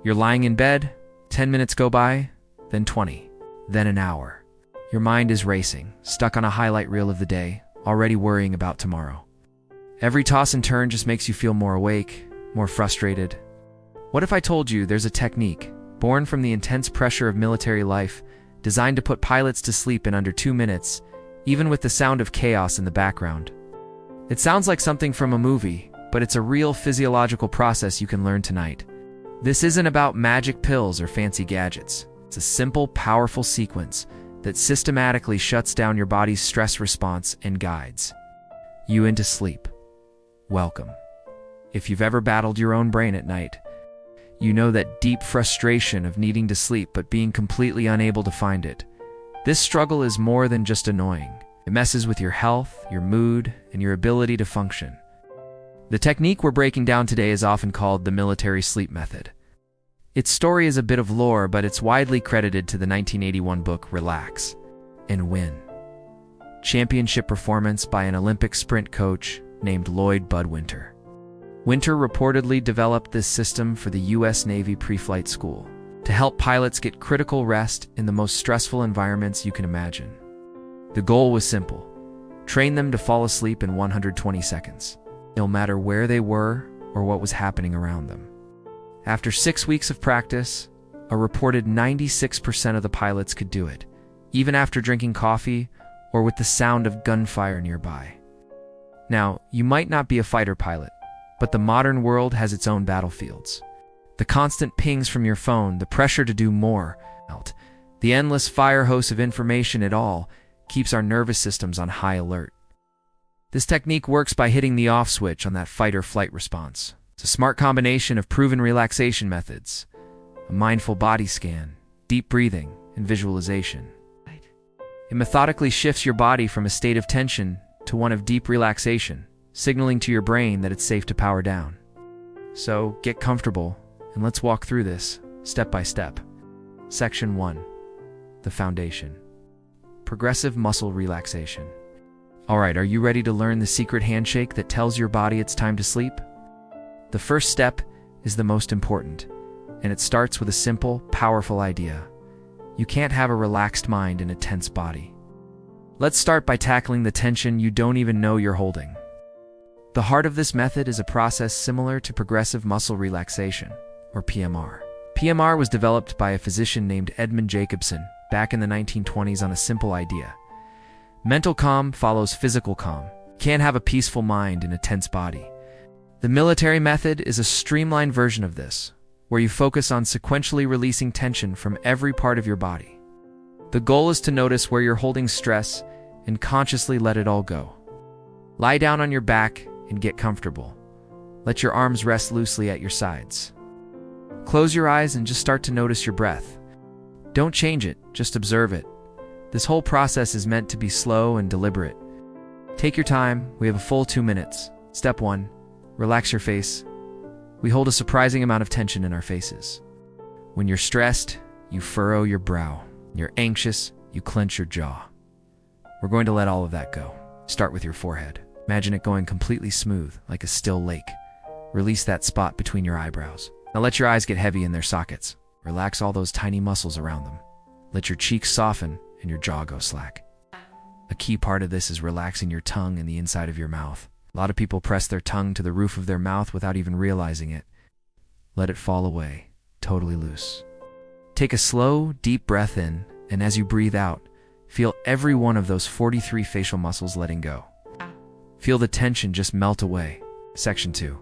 You're lying in bed, 10 minutes go by, then 20, then an hour. Your mind is racing, stuck on a highlight reel of the day, already worrying about tomorrow. Every toss and turn just makes you feel more awake, more frustrated. What if I told you there's a technique, born from the intense pressure of military life, designed to put pilots to sleep in under 2 minutes, even with the sound of chaos in the background? It sounds like something from a movie, but it's a real physiological process you can learn tonight. This isn't about magic pills or fancy gadgets. It's a simple, powerful sequence that systematically shuts down your body's stress response and guides you into sleep. Welcome. If you've ever battled your own brain at night, you know that deep frustration of needing to sleep but being completely unable to find it. This struggle is more than just annoying. It messes with your health, your mood, and your ability to function. The technique we're breaking down today is often called the military sleep method. Its story is a bit of lore, but it's widely credited to the 1981 book Relax and Win. Championship performance by an Olympic sprint coach named Lloyd Bud Winter. Winter reportedly developed this system for the U.S. Navy pre-flight school to help pilots get critical rest in the most stressful environments you can imagine. The goal was simple: train them to fall asleep in 120 seconds, no matter where they were or what was happening around them. After 6 weeks of practice, a reported 96% of the pilots could do it, even after drinking coffee or with the sound of gunfire nearby. Now, you might not be a fighter pilot, but the modern world has its own battlefields. The constant pings from your phone, the pressure to do more, the endless fire hose of information, it all keeps our nervous systems on high alert. This technique works by hitting the off switch on that fight-or-flight response. It's a smart combination of proven relaxation methods, a mindful body scan, deep breathing, and visualization. It methodically shifts your body from a state of tension to one of deep relaxation, signaling to your brain that it's safe to power down. So get comfortable, and let's walk through this, step by step. Section 1. The foundation. Progressive muscle relaxation. Alright, are you ready to learn the secret handshake that tells your body it's time to sleep? The first step is the most important, and it starts with a simple, powerful idea. You can't have a relaxed mind in a tense body. Let's start by tackling the tension you don't even know you're holding. The heart of this method is a process similar to progressive muscle relaxation, or PMR. PMR was developed by a physician named Edmund Jacobson back in the 1920s on a simple idea. Mental calm follows physical calm. You can't have a peaceful mind in a tense body. The military method is a streamlined version of this, where you focus on sequentially releasing tension from every part of your body. The goal is to notice where you're holding stress and consciously let it all go. Lie down on your back and get comfortable. Let your arms rest loosely at your sides. Close your eyes and just start to notice your breath. Don't change it, just observe it. This whole process is meant to be slow and deliberate. Take your time, we have a full 2 minutes. Step 1. Relax your face. We hold a surprising amount of tension in our faces. When you're stressed, you furrow your brow. When you're anxious, you clench your jaw. We're going to let all of that go. Start with your forehead. Imagine it going completely smooth, like a still lake. Release that spot between your eyebrows. Now let your eyes get heavy in their sockets. Relax all those tiny muscles around them. Let your cheeks soften and your jaw go slack. A key part of this is relaxing your tongue and the inside of your mouth. A lot of people press their tongue to the roof of their mouth without even realizing it. Let it fall away, totally loose. Take a slow, deep breath in, and as you breathe out, feel every one of those 43 facial muscles letting go. Feel the tension just melt away. Section 2.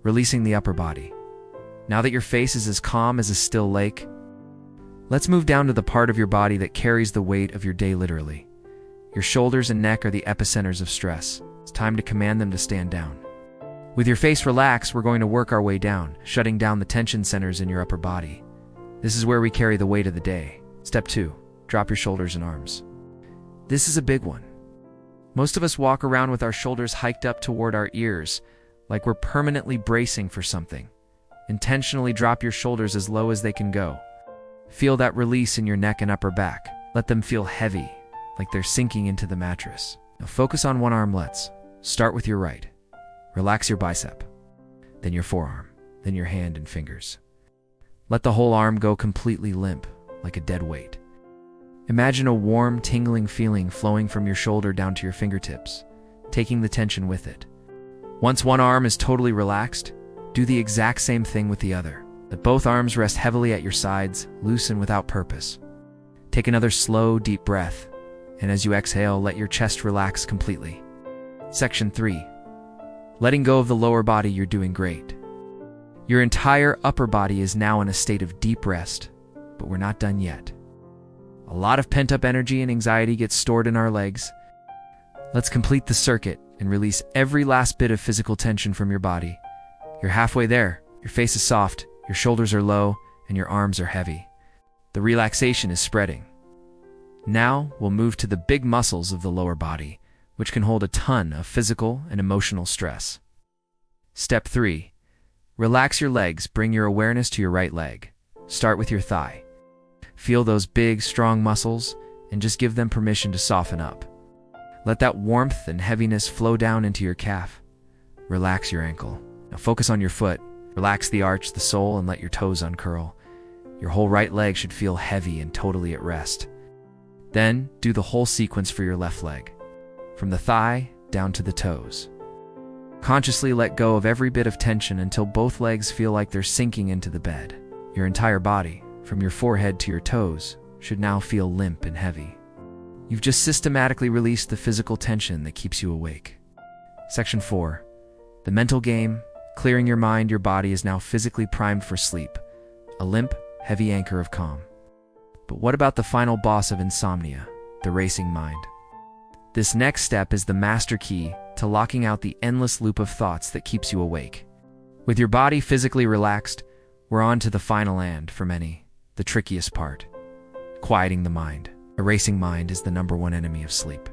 Releasing the upper body. Now that your face is as calm as a still lake, let's move down to the part of your body that carries the weight of your day literally. Your shoulders and neck are the epicenters of stress. It's time to command them to stand down. With your face relaxed, we're going to work our way down, shutting down the tension centers in your upper body. This is where we carry the weight of the day. Step 2. Drop your shoulders and arms. This is a big one. Most of us walk around with our shoulders hiked up toward our ears, like we're permanently bracing for something. Intentionally drop your shoulders as low as they can go. Feel that release in your neck and upper back. Let them feel heavy, like they're sinking into the mattress. Now focus on one arm. Let's start with your right. Relax your bicep, then your forearm, then your hand and fingers. Let the whole arm go completely limp, like a dead weight. Imagine a warm, tingling feeling flowing from your shoulder down to your fingertips, taking the tension with it. Once one arm is totally relaxed, do the exact same thing with the other. Let both arms rest heavily at your sides, loosen without purpose. Take another slow, deep breath, and as you exhale, let your chest relax completely. Section 3. Letting go of the lower body. You're doing great. Your entire upper body is now in a state of deep rest, but we're not done yet. A lot of pent-up energy and anxiety gets stored in our legs. Let's complete the circuit and release every last bit of physical tension from your body. You're halfway there. Your face is soft, your shoulders are low, and your arms are heavy. The relaxation is spreading. Now we'll move to the big muscles of the lower body, which can hold a ton of physical and emotional stress. Step 3. Relax your legs. Bring your awareness to your right leg. Start with your thigh. Feel those big, strong muscles and just give them permission to soften up. Let that warmth and heaviness flow down into your calf. Relax your ankle. Now focus on your foot. Relax the arch, the sole, and let your toes uncurl. Your whole right leg should feel heavy and totally at rest. Then do the whole sequence for your left leg, from the thigh down to the toes. Consciously let go of every bit of tension until both legs feel like they're sinking into the bed. Your entire body, from your forehead to your toes, should now feel limp and heavy. You've just systematically released the physical tension that keeps you awake. Section 4. The mental game. Clearing your mind. Your body is now physically primed for sleep, a limp, heavy anchor of calm. But what about the final boss of insomnia, the racing mind? This next step is the master key to locking out the endless loop of thoughts that keeps you awake. With your body physically relaxed, we're on to the final and, for many, the trickiest part: quieting the mind. A racing mind is the #1 enemy of sleep.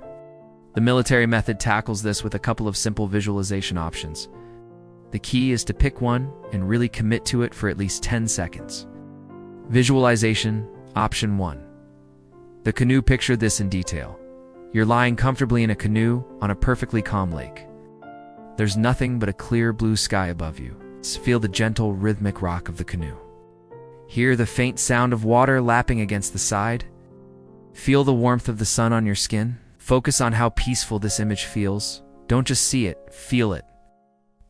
The military method tackles this with a couple of simple visualization options. The key is to pick one and really commit to it for at least 10 seconds. Visualization, option 1. The canoe. Picture this in detail. You're lying comfortably in a canoe on a perfectly calm lake. There's nothing but a clear blue sky above you. Feel the gentle, rhythmic rock of the canoe. Hear the faint sound of water lapping against the side. Feel the warmth of the sun on your skin. Focus on how peaceful this image feels. Don't just see it, feel it.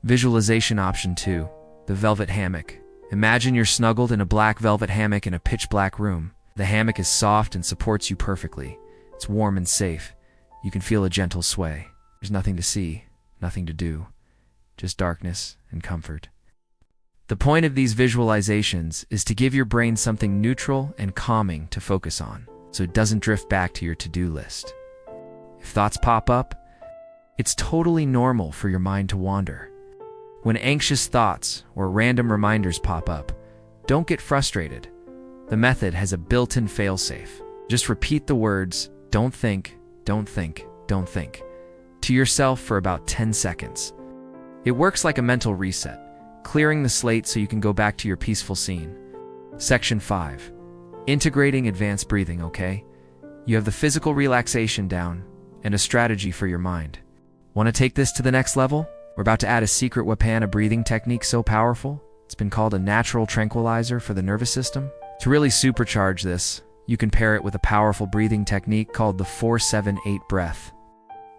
Visualization option 2. The velvet hammock. Imagine you're snuggled in a black velvet hammock in a pitch-black room. The hammock is soft and supports you perfectly. It's warm and safe. You can feel a gentle sway. There's nothing to see, nothing to do, just darkness and comfort. The point of these visualizations is to give your brain something neutral and calming to focus on, so it doesn't drift back to your to-do list. If thoughts pop up, it's totally normal for your mind to wander. When anxious thoughts or random reminders pop up, don't get frustrated. The method has a built-in fail-safe. Just repeat the words, "Don't think, don't think, don't think," to yourself for about 10 seconds. It works like a mental reset, clearing the slate so you can go back to your peaceful scene. Section 5. Integrating advanced breathing. Okay? You have the physical relaxation down and a strategy for your mind. Want to take this to the next level? We're about to add a secret weapon, a breathing technique so powerful, it's been called a natural tranquilizer for the nervous system. To really supercharge this, you can pair it with a powerful breathing technique called the 4-7-8 breath.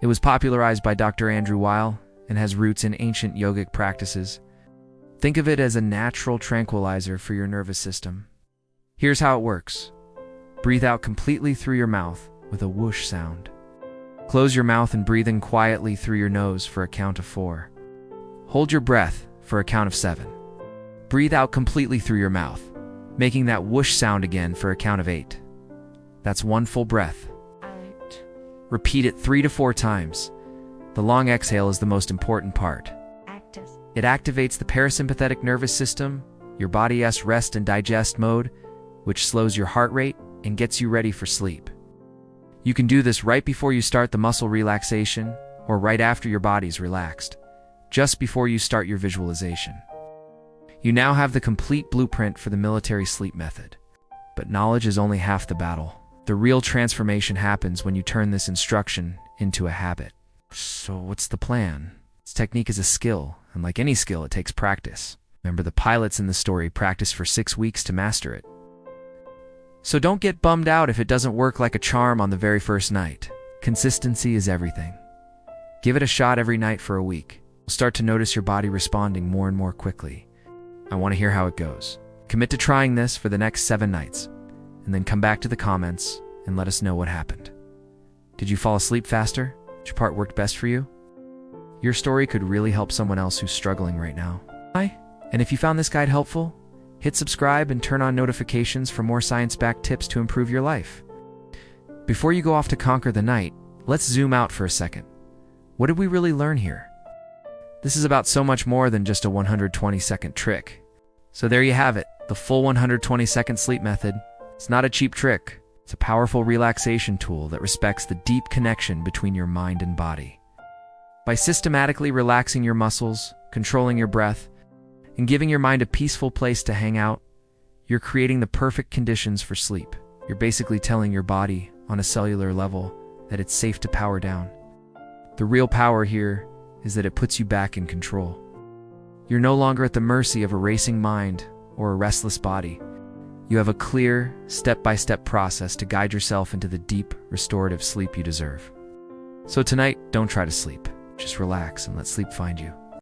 It was popularized by Dr. Andrew Weil and has roots in ancient yogic practices. Think of it as a natural tranquilizer for your nervous system. Here's how it works. Breathe out completely through your mouth with a whoosh sound. Close your mouth and breathe in quietly through your nose for a count of 4. Hold your breath for a count of 7. Breathe out completely through your mouth, making that whoosh sound again for a count of 8. That's 1 full breath. 8. Repeat it 3 to 4 times. The long exhale is the most important part. Active. It activates the parasympathetic nervous system, your body's rest and digest mode, which slows your heart rate and gets you ready for sleep. You can do this right before you start the muscle relaxation or right after your body's relaxed, just before you start your visualization. You now have the complete blueprint for the military sleep method. But knowledge is only half the battle. The real transformation happens when you turn this instruction into a habit. So what's the plan? This technique is a skill, and like any skill, it takes practice. Remember, the pilots in the story practiced for 6 weeks to master it. So don't get bummed out if it doesn't work like a charm on the very first night. Consistency is everything. Give it a shot every night for a week. You'll start to notice your body responding more and more quickly. I want to hear how it goes. Commit to trying this for the next 7 nights, and then come back to the comments and let us know what happened. Did you fall asleep faster? Which part worked best for you? Your story could really help someone else who's struggling right now. Hi, and if you found this guide helpful, hit subscribe and turn on notifications for more science-backed tips to improve your life. Before you go off to conquer the night, let's zoom out for a second. What did we really learn here? This is about so much more than just a 120-second trick. So there you have it, the full 120-second sleep method. It's not a cheap trick. It's a powerful relaxation tool that respects the deep connection between your mind and body. By systematically relaxing your muscles, controlling your breath, and giving your mind a peaceful place to hang out, you're creating the perfect conditions for sleep. You're basically telling your body, on a cellular level, that it's safe to power down. The real power here is that it puts you back in control. You're no longer at the mercy of a racing mind or a restless body. You have a clear, step-by-step process to guide yourself into the deep, restorative sleep you deserve. So tonight, don't try to sleep. Just relax and let sleep find you.